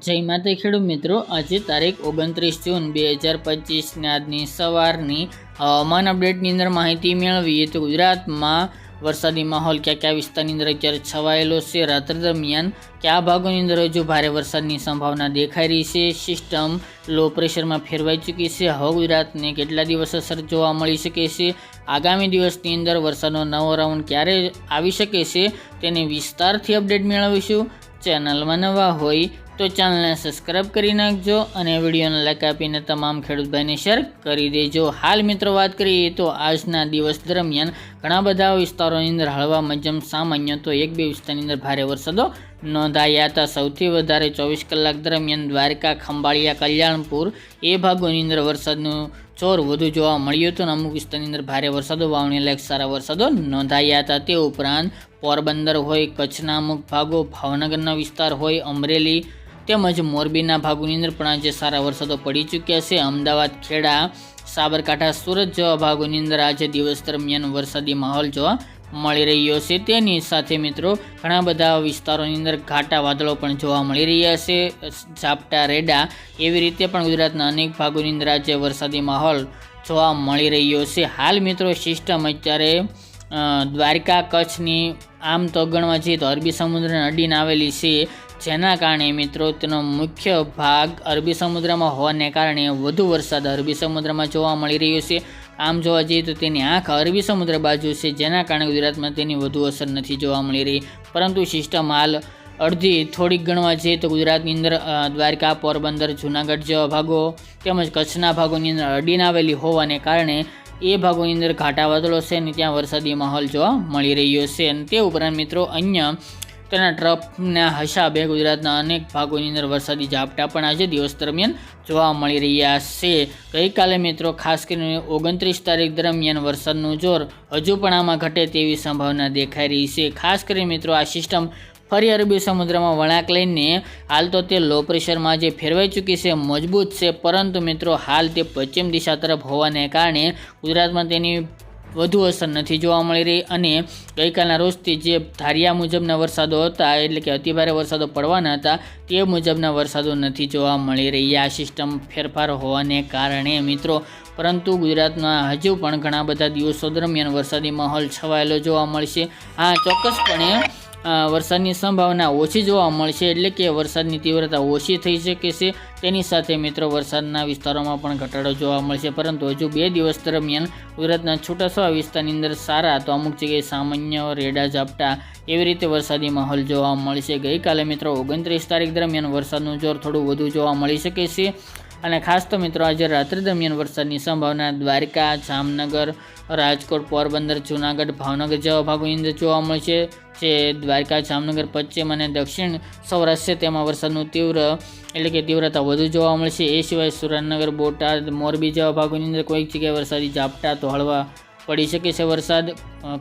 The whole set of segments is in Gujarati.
જય માતા ખેડૂત મિત્રો, આજે તારીખ 29 જૂન 2025 આજની સવારની હવામાન અપડેટની અંદર માહિતી મેળવીએ તો ગુજરાતમાં વરસાદી માહોલ કયા વિસ્તારની અંદર અત્યારે છવાયેલો છે. રાત્રે દરમિયાન કયા ભાગોની અંદર હજુ ભારે વરસાદની સંભાવના દેખાઈ રહી છે. સિસ્ટમ લો પ્રેશરમાં ફેરવાઈ ચૂકી છે. હવે ગુજરાતને કેટલા દિવસ અસર જોવા મળી શકે છે. આગામી દિવસની અંદર વરસાદનો નવો રાઉન્ડ ક્યારે આવી શકે છે તેની વિસ્તારથી અપડેટ મેળવીશું. ચેનલમાં નવા હોય તો ચેનલને સબસ્ક્રાઈબ કરી નાખજો અને વિડીયોને લાઈક આપીને તમામ ખેડૂત ભાઈને શેર કરી દેજો. હાલ મિત્રો વાત કરીએ તો આજના દિવસ દરમિયાન ઘણા બધા વિસ્તારોની અંદર હળવા મધ્યમ સામાન્ય તો 1-2 વિસ્તારની અંદર ભારે વરસાદો નોંધાયા હતા. સૌથી વધારે 24 કલાક દરમિયાન દ્વારકા, ખંભાળિયા, કલ્યાણપુર એ ભાગોની અંદર વરસાદનું જોર વધુ જોવા મળ્યું હતું અને અમુક વિસ્તારની અંદર ભારે વરસાદો, વાવણી લાયક સારા વરસાદો નોંધાયા હતા. તે ઉપરાંત પોરબંદર હોય, કચ્છના અમુક ભાગો, ભાવનગરના વિસ્તાર હોય, અમરેલી તેમજ મોરબીના ભાગોની અંદર પણ આજે સારા વરસાદો પડી ચૂક્યા છે. અમદાવાદ, ખેડા, સાબરકાંઠા, સુરત જેવા ભાગોની અંદર આજે દિવસ દરમિયાન વરસાદી માહોલ જોવા મળી રહ્યો છે. તેની સાથે મિત્રો ઘણા બધા વિસ્તારોની અંદર ઘાટા વાદળો પણ જોવા મળી રહ્યા છે. ઝાપટા, રેડા એવી રીતે પણ ગુજરાતના અનેક ભાગોની અંદર આજે વરસાદી માહોલ જોવા મળી રહ્યો છે. હાલ મિત્રો સિસ્ટમ અત્યારે દ્વારકા, કચ્છની આમ તો ગણવા જઈએ તો અરબી સમુદ્રને અડીને આવેલી છે, જેના કારણે મિત્રો તેનો મુખ્ય ભાગ અરબી સમુદ્રમાં હોવાને કારણે વધુ વરસાદ અરબી સમુદ્રમાં જોવા મળી રહ્યો છે. આમ જોવા જઈએ તો તેની આંખ અરબી સમુદ્ર બાજુ છે, જેના કારણે ગુજરાતમાં તેની વધુ અસર નથી જોવા મળી રહી. પરંતુ સિસ્ટમ હાલ અડધી થોડીક ગણવા જઈએ તો ગુજરાતની અંદર દ્વારકા, પોરબંદર, જૂનાગઢ જેવા ભાગો તેમજ કચ્છના ભાગોની અંદર અડીને આવેલી હોવાને કારણે એ ભાગોની અંદર ઘાટા વાદળો છે અને ત્યાં વરસાદી માહોલ જોવા મળી રહ્યો છે. અને તે ઉપરાંત મિત્રો અન્ય તેના ટ્રફના હિસાબે ગુજરાતના અનેક ભાગોની અંદર વરસાદી ઝાપટા પણ આજે દિવસ દરમિયાન જોવા મળી રહ્યા છે. ગઈકાલે મિત્રો ખાસ કરીને 29 તારીખ દરમિયાન વરસાદનું જોર હજુ પણ આમાં ઘટે તેવી સંભાવના દેખાઈ રહી છે. ખાસ કરીને મિત્રો આ સિસ્ટમ ફરી અરબી સમુદ્રમાં વળાંક લઈને હાલ તો તે લો પ્રેશરમાં જે ફેરવાઈ ચૂકી છે, મજબૂત છે, પરંતુ મિત્રો હાલ તે પશ્ચિમ દિશા તરફ હોવાને કારણે ગુજરાતમાં તેની વધુ અસર નથી જોવા મળી રહી અને ગઈકાલના રોજથી જે ધાર્યા મુજબના વરસાદો હતા, એટલે કે અતિભારે વરસાદો પડવાના હતા, તે મુજબના વરસાદો નથી જોવા મળી રહ્યા આ સિસ્ટમ ફેરફાર હોવાને કારણે મિત્રો. પરંતુ ગુજરાતમાં હજુ પણ ઘણા બધા દિવસો દરમિયાન વરસાદી માહોલ છવાયેલો જોવા મળશે. હા, ચોક્કસપણે વરસાદની સંભાવના ઓછી જોવા મળશે, એટલે કે વરસાદની તીવ્રતા ઓછી થઈ શકે છે. તેની સાથે મિત્રો વરસાદના વિસ્તારોમાં પણ ઘટાડો જોવા મળશે. પરંતુ હજુ 2 દિવસ દરમિયાન ગુજરાતના છૂટાછવાયા વિસ્તારની અંદર સારા તો અમુક જગ્યાએ સામાન્ય, રેડા, ઝાપટા એવી રીતે વરસાદી માહોલ જોવા મળશે. ગઈકાલે મિત્રો 29 તારીખ દરમિયાન વરસાદનું જોર થોડું વધુ જોવા મળી શકે છે અને ખાસ તો મિત્રો આજે રાત્રે દરમિયાન વરસાદની સંભાવના દ્વારકા, જામનગર, રાજકોટ, પોરબંદર, જૂનાગઢ, ભાવનગર જેવા ભાગોની અંદર જોવા મળશે. જે દ્વારકા, જામનગર, પશ્ચિમ અને દક્ષિણ સૌરાષ્ટ્ર છે તેમાં વરસાદનું તીવ્રતા વધુ જોવા મળશે. એ સિવાય સુરેન્દ્રનગર, બોટાદ, મોરબી જેવા ભાગોની અંદર કોઈક જગ્યાએ વરસાદી ઝાપટા તો હળવા પડી શકે છે વરસાદ.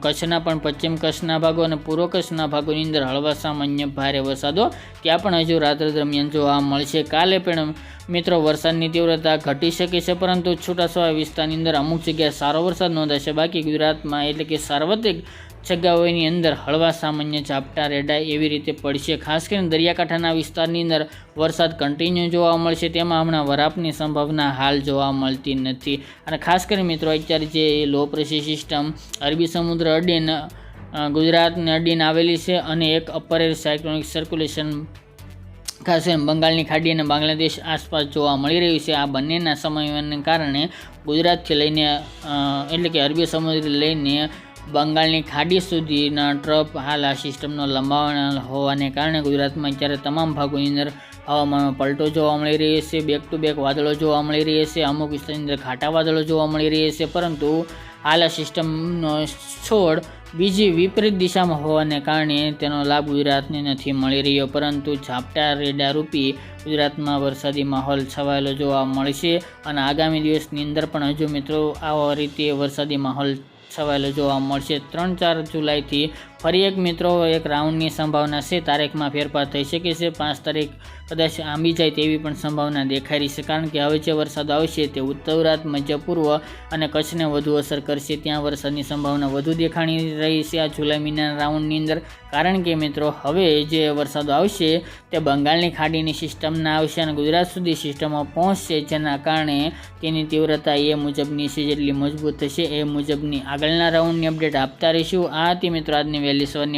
કચ્છના પણ પશ્ચિમ કચ્છના ભાગો અને પૂર્વ કચ્છના ભાગોની અંદર હળવા સામાન્ય ભારે વરસાદો ત્યાં પણ હજુ રાત્રે દરમિયાન જોવા મળશે. કાલે પણ મિત્રો વરસાદની તીવ્રતા ઘટી શકે છે, પરંતુ છૂટાછવાયા વિસ્તારની અંદર અમુક જગ્યાએ સારો વરસાદ નોંધાશે. બાકી ગુજરાતમાં એટલે કે સાર્વત્રિક જગ્યાઓની અંદર હળવા સામાન્ય ઝાપટા, રેડા એવી રીતે પડશે. ખાસ કરીને દરિયાકાંઠાના વિસ્તારની અંદર વરસાદ કન્ટિન્યુ જોવા મળશે, તેમાં હમણાં વરાપની સંભાવના હાલ જોવા મળતી નથી. અને ખાસ કરીને મિત્રો અત્યારે જે લો પ્રેશર સિસ્ટમ અરબી સમુદ્ર અડીને ગુજરાતને અડીને આવેલી છે અને એક અપર એર સાયક્લોનિક સર્ક્યુલેશન ખાસ કરીને બંગાળની ખાડી અને બાંગ્લાદેશ આસપાસ જોવા મળી રહ્યું છે. આ બંનેના સમન્વયને કારણે ગુજરાતથી લઈને એટલે કે અરબી સમુદ્ર લઈને બંગાળની ખાડી સુધીના ટ્રફ હાલ આ સિસ્ટમનો લંબાવવાનો હોવાને કારણે ગુજરાતમાં અત્યારે તમામ ભાગોની અંદર હવામાનમાં પલટો જોવા મળી રહ્યો છે. બેક ટુ બેક વાદળો જોવા મળી રહ્યા છે. અમુક વિસ્તારની અંદર ઘાટા વાદળો જોવા મળી રહ્યા છે. પરંતુ હાલ આ સિસ્ટમનો છોડ બીજી વિપરીત દિશામાં હોવાને કારણે તેનો લાભ ગુજરાતને નથી મળી રહ્યો. પરંતુ ઝાપટા, રેડા રૂપી ગુજરાતમાં વરસાદી માહોલ છવાયેલો જોવા મળશે અને આગામી દિવસની અંદર પણ હજુ મિત્રો આવા રીતે વરસાદી માહોલ છવાયેલો જોવા મળશે. 3-4 જુલાઈથી ફરી એક મિત્રો એક રાઉન્ડની સંભાવના છે, તારીખમાં ફેરફાર થઈ શકે છે. 5 તારીખ કદાચ આંબી જાય તેવી પણ સંભાવના દેખાઈ રહી છે, કારણ કે હવે જે વરસાદ આવશે તે ઉત્તર ગુજરાત, મધ્ય પૂર્વ અને કચ્છને વધુ અસર કરશે. ત્યાં વરસાદની સંભાવના વધુ દેખાઈ રહી છે આ જુલાઈ મહિનાના રાઉન્ડની અંદર, કારણ કે મિત્રો હવે જે વરસાદો આવશે તે બંગાળની ખાડીની સિસ્ટમના આવશે અને ગુજરાત સુધી સિસ્ટમમાં પહોંચશે, જેના કારણે તેની તીવ્રતા એ મુજબની છે, જેટલી મજબૂત થશે એ મુજબની આગળના રાઉન્ડની અપડેટ આપતા રહીશું. આ હતી મિત્રો આજની વહેલી સવારની